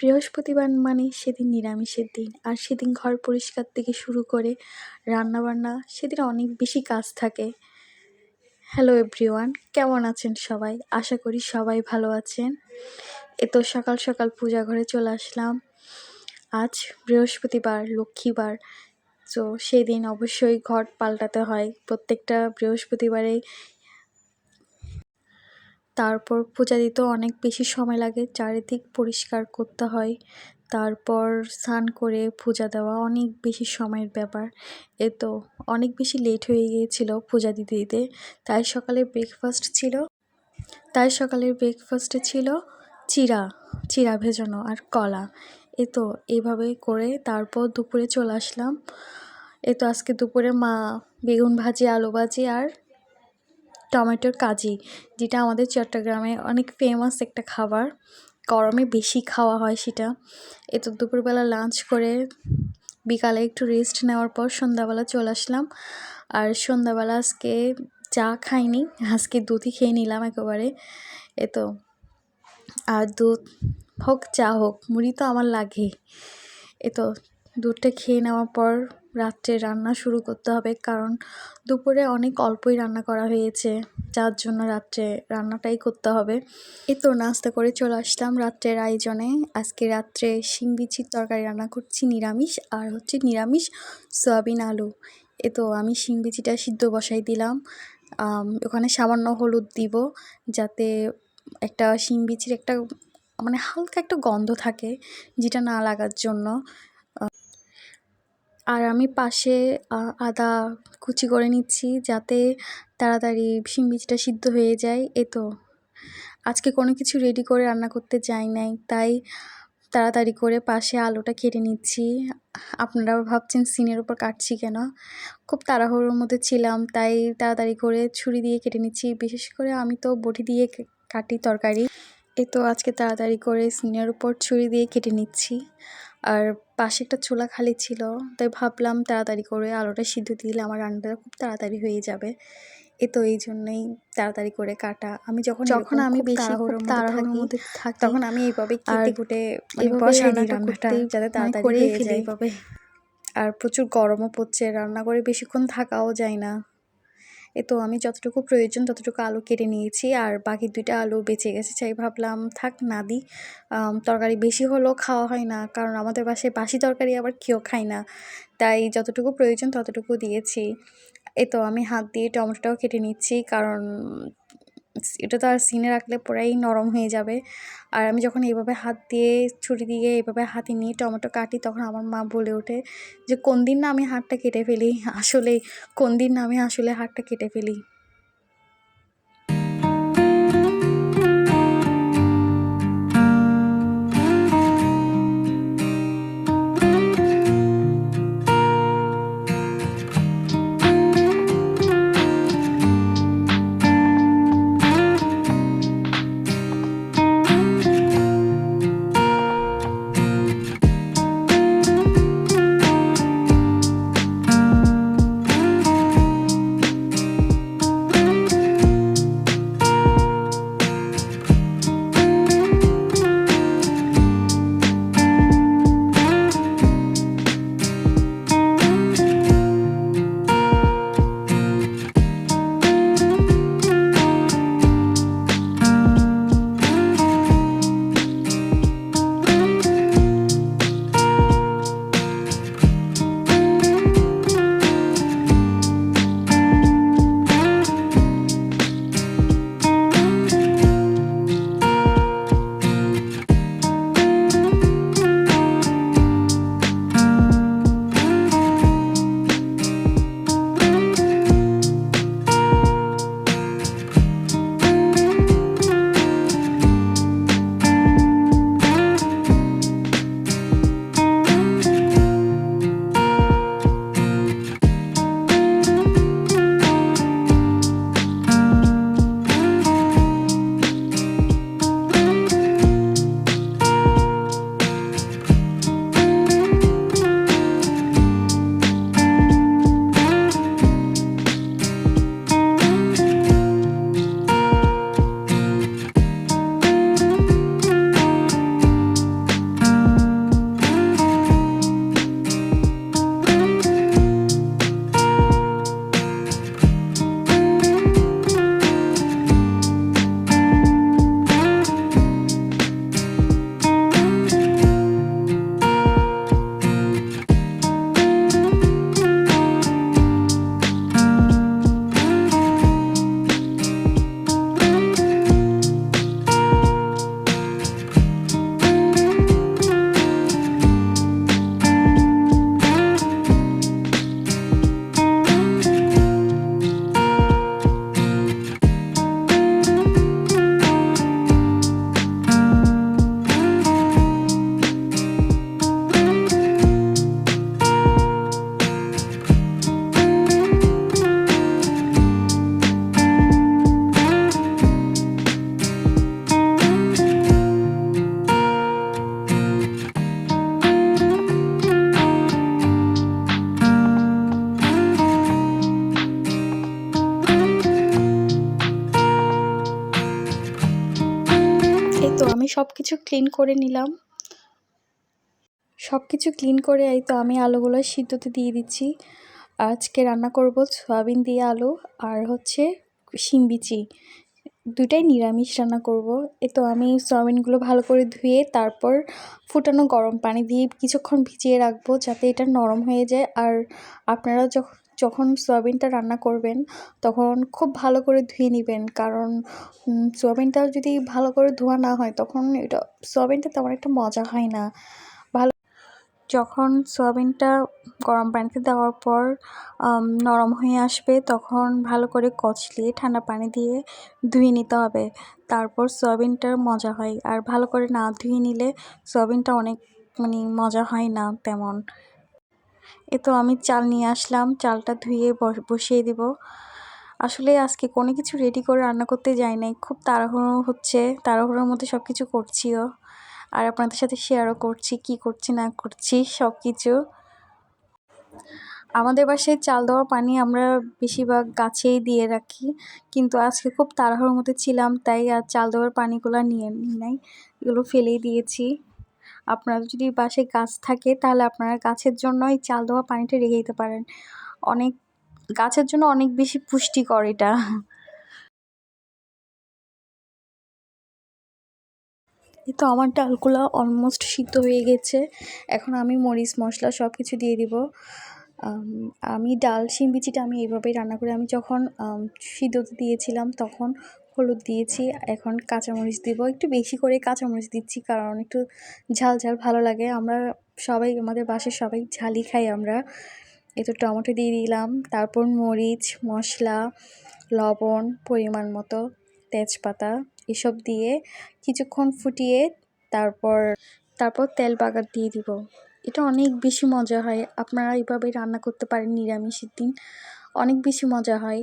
বৃহস্পতিবার মানে সেদিন নিরামিষের দিন, আর সেদিন ঘর পরিষ্কার থেকে শুরু করে রান্নাবান্না, সেদিন অনেক বেশি কাজ থাকে। হ্যালো এভরিওয়ান, কেমন আছেন সবাই? আশা করি সবাই ভালো আছেন। তো সকাল সকাল পূজা ঘরে চলে আসলাম। আজ বৃহস্পতিবার, লক্ষ্মীবার, তো সেই দিন অবশ্যই ঘর পাল্টাতে হয় প্রত্যেকটা বৃহস্পতিবারে। তারপর পূজা দিতেও অনেক বেশি সময় লাগে, চারিদিক পরিষ্কার করতে হয়, তারপর স্নান করে পূজা দেওয়া অনেক বেশি সময়ের ব্যাপার। তো অনেক বেশি লেট হয়ে গিয়েছিল পূজা দিতে দিতে। তাই সকালের ব্রেকফাস্টে ছিল চিড়া ভেজানো আর কলা। তো এইভাবে করে তারপর দুপুরে চলে আসলাম। তো আজকে দুপুরে মা বেগুন ভাজি, আলু ভাজি আর টমেটোর কাজি, যেটা আমাদের চট্টগ্রামে অনেক ফেমাস একটা খাবার, গরমে বেশি খাওয়া হয় সেটা। তো দুপুরবেলা লাঞ্চ করে বিকালে একটু রেস্ট নেওয়ার পর সন্ধ্যাবেলা চলে আসলাম। আর সন্ধ্যাবেলা আজকে চা খাইনি, আজকে দুধই খেয়ে নিলাম একেবারে। তো আর দুধ হোক চা হোক, মুড়ি তো আমার লাগেই। তো দুধটা খেয়ে নেওয়ার পর রাত্রে রান্না শুরু করতে হবে, কারণ দুপুরে অনেক অল্পই রান্না করা হয়েছে, যার জন্য রাত্রে রান্নাটাই করতে হবে। তো নাস্তা করে চলে আসলাম রাত্রের আয়োজনে। আজকে রাত্রে শিং বিচির তরকারি রান্না করছি, নিরামিষ, আর হচ্ছে নিরামিষ সয়াবিন আলু। তো আমি শিং বিচিটা সিদ্ধ বসাই দিলাম। ওখানে সামান্য হলুদ দিব, যাতে একটা শিং বিচির একটা মানে হালকা একটা গন্ধ থাকে, যেটা না লাগার জন্য। আর আমি পাশে আদা কুচি করে নিচ্ছি, যাতে তাড়াতাড়ি শিম বিচিটা সিদ্ধ হয়ে যায়। তো আজকে কোনো কিছু রেডি করে রান্না করতে যাই নাই, তাই তাড়াতাড়ি করে পাশে আলুটা কেটে নিচ্ছি। আপনারা ভাবছেন সিনের উপর কাটছি কেন, খুব তাড়াহুড়োর মধ্যে ছিলাম, তাই তাড়াতাড়ি করে ছুরি দিয়ে কেটে নিচ্ছি। বিশেষ করে আমি তো বটি দিয়ে কাটি তরকারি। তো আজকে তাড়াতাড়ি করে সিনের উপর ছুরি দিয়ে কেটে নিচ্ছি। আর পাশে একটা চুলা খালি ছিল, তাই ভাবলাম তাড়াতাড়ি করে আলুটা সিদ্ধ দিলে আমার রান্নাটা খুব তাড়াতাড়ি হয়ে যাবে। তো এই জন্যই তাড়াতাড়ি করে কাটা। আমি যখন আমি বেশি তাড়াহুড়োর মধ্যে থাকি, তখন আমি এইভাবে কেটে কুটে বসাই দিই রান্নাটা, যাতে তাড়াতাড়ি হয়ে যায় এইভাবে। আর প্রচুর গরমও পড়ছে, রান্না করে বেশিক্ষণ থাকাও যায় না। তো আমি যতটুকু প্রয়োজন ততটুকু আলু কেটে নিয়েছি, আর বাকি 2টা আলু বেঁচে গেছে, চাই ভাবলাম থাক না দিই। তরকারি বেশি হলেও খাওয়া হয় না, কারণ আমাদের বাসায় বাসি তরকারি আবার কেউ খায় না, তাই যতটুকু প্রয়োজন ততটুকু দিয়েছি। তো আমি হাত দিয়ে টমেটোটাও কেটে নিচ্ছি, কারণ এটা তো আর সিনে রাখলে পুরাই নরম হয়ে যাবে। আর আমি যখন এইভাবে হাত দিয়ে ছুরি দিয়ে এইভাবে হাতে নিয়ে টমেটো কাটি, তখন আমার মা বলে ওঠে যে কোন দিন না আমি হাতটা কেটে ফেলি, আসলে হাতটা কেটে ফেলি। কিছু ক্লিন করে নিলাম। সব কিছু ক্লিন করে এই তো আমি আলুগুলো সিদ্ধতে দিয়ে দিচ্ছি। আজকে রান্না করব সয়াবিন দিয়ে আলু আর হচ্ছে শিম বিচি, দুইটাই নিরামিষ রান্না করব। তো আমি সয়াবিনগুলো ভালো করে ধুয়ে তারপর ফুটানো গরম পানি দিয়ে কিছুক্ষণ ভিজিয়ে রাখবো যাতে এটা নরম হয়ে যায়। আর আপনারা যখন সয়াবিনটা রান্না করবেন তখন খুব ভালো করে ধুয়ে নেবেন, কারণ সয়াবিনটা যদি ভালো করে ধোয়া না হয় তখন এটা সয়াবিনটা তেমন একটা মজা হয় না। যখন সয়াবিনটা গরম পানিতে দেওয়ার পর নরম হয়ে আসবে তখন ভালো করে কচলিয়ে ঠান্ডা পানি দিয়ে ধুয়ে নিতে হবে, তারপর সয়াবিনটার মজা হয়। আর ভালো করে না ধুয়ে নিলে সয়াবিনটা অনেক মজা হয় না তেমন। তো আমি চাল নিয়ে আসলাম, চালটা ধুয়ে বসিয়ে দিব। আসলে আজকে কোনো কিছু রেডি করে রান্না করতে যাই নাই, খুব তাড়াহুড়ো হচ্ছে, তাড়াহুড়োর মধ্যে সব কিছু করছিও আর আপনাদের সাথে শেয়ারও করছি কি করছি না করছি সব কিছু। আমাদের বাসায় চাল দেওয়া পানি আমরা বেশিরভাগ গাছেই দিয়ে রাখি, কিন্তু আজকে খুব তাড়াহুড়োর মধ্যে ছিলাম তাই আর চাল দেওয়ার পানিগুলো নিয়ে নাই, এগুলো ফেলেই দিয়েছি। আপনাদের যদি বাসায় গাছ থাকে তাহলে আপনারা গাছের জন্য এই চাল দেওয়া পানিটা রেখে দিতে পারেন, অনেক গাছের জন্য অনেক বেশি পুষ্টিকর এটা। এই তো আমার ডালগুলো অলমোস্ট সিদ্ধ হয়ে গেছে, এখন আমি মরিচ মশলা সব কিছু দিয়ে দিব। আমি ডাল শিম বিচিটা আমি এইভাবেই রান্না করি। আমি যখন সিদ্ধতে দিয়েছিলাম তখন হলুদ দিয়েছি, এখন কাঁচামরিচ দিব, একটু বেশি করে কাঁচামরিচ দিচ্ছি কারণ একটু ঝাল ঝাল ভালো লাগে। আমরা সবাই আমাদের বাসায় সবাই ঝালই খাই আমরা। একটু টমেটো দিয়ে দিলাম, তারপর মরিচ মশলা লবণ পরিমাণ মতো তেজপাতা এসব দিয়ে কিছুক্ষণ ফুটিয়ে তারপর তেল বাগার দিয়ে দিব। এটা অনেক বেশি মজা হয়, আপনারা এইভাবে রান্না করতে পারেন নিরামিষের দিন, অনেক বেশি মজা হয়।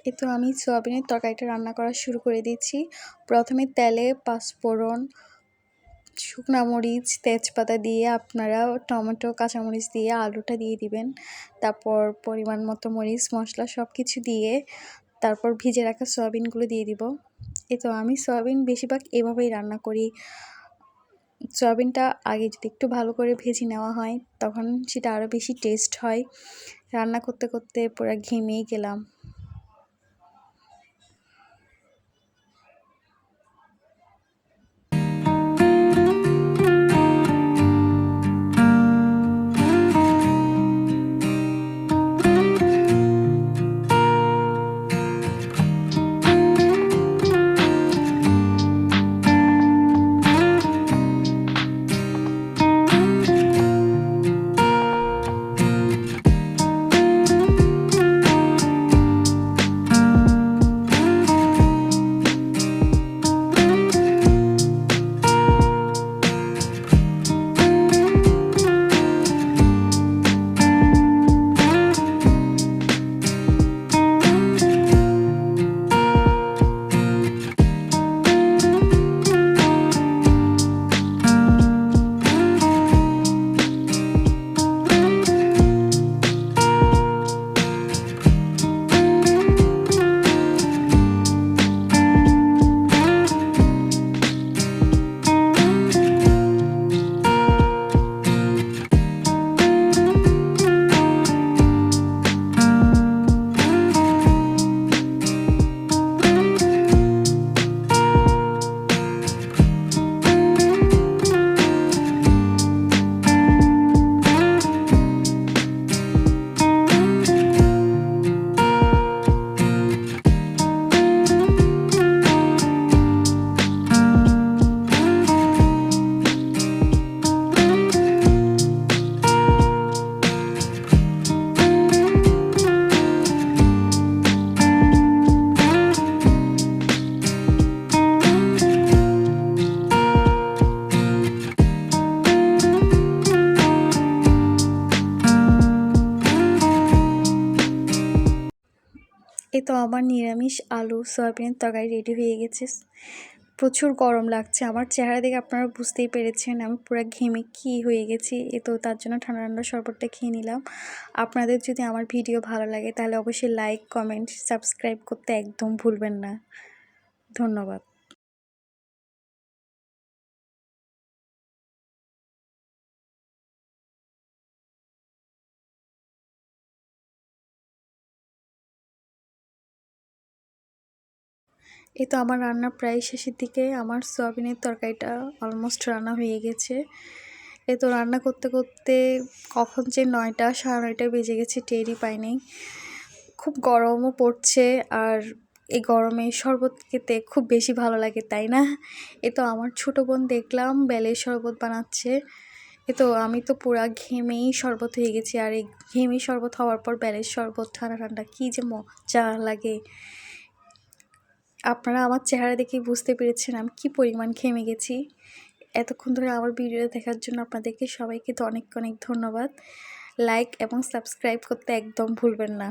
এই তো আমি সয়াবিনের তরকারিটা রান্না করা শুরু করে দিচ্ছি। প্রথমে তেলে পাঁচফোড়ন, শুকনা মরিচ, তেজপাতা দিয়ে আপনারা টমেটো, কাঁচামরিচ দিয়ে আলুটা দিয়ে দিবেন। তারপর পরিমাণ মতো মরিচ, মশলা সব কিছু দিয়ে তারপর ভিজে রাখা সয়াবিনগুলো দিয়ে দিব। এই তো আমি সয়াবিন বেশিরভাগ এভাবেই রান্না করি। সয়াবিনটা আগে যদি একটু ভালো করে ভেজে নেওয়া হয় তখন সেটা আরও বেশি টেস্ট হয়। রান্না করতে করতে পুরো ঘেমেই গেলাম। এই তো আমার নিরামিষ আলু সয়াবিনের তরকারি রেডি হয়ে গেছে। প্রচুর গরম লাগছে, আমার চেহারা দেখে আপনারা বুঝতেই পেরেছেন আমি পুরো ঘেমে কি হয়ে গেছি। তো তার জন্য ঠান্ডা ঠান্ডা শরবতটা খেয়ে নিলাম। আপনাদের যদি আমার ভিডিও ভালো লাগে তাহলে অবশ্যই লাইক, কমেন্ট, সাবস্ক্রাইব করতে একদম ভুলবেন না। ধন্যবাদ। এই তো আমার রান্না প্রায় শেষের দিকে, আমার সয়াবিনের তরকারিটা অলমোস্ট রান্না হয়ে গেছে। এই তো রান্না করতে করতে কখন যে 9টা 9:30 বেজে গেছে টেরই পাইনি। খুব গরমও পড়ছে, আর এই গরমে শরবত খেতে খুব বেশি ভালো লাগে, তাই না? এ তো আমার ছোটো বোন দেখলাম বেলের শরবত বানাচ্ছে। এ তো আমি তো পুরা ঘেমেই শরবত হয়ে গেছি, আর এই ঘেমেই শরবত হওয়ার পর বেলের শরবত ঠান্ডা ঠান্ডা কী যে মজা লাগে। আপনারা আমার চেহারা দেখেই বুঝতে পেরেছেন আমি কি পরিমাণ ঘেমে গেছি। এতক্ষণ ধরে আমার ভিডিও দেখার জন্য আপনাদেরকে সবাইকে তো অনেক অনেক ধন্যবাদ। লাইক এবং সাবস্ক্রাইব করতে একদম ভুলবেন না।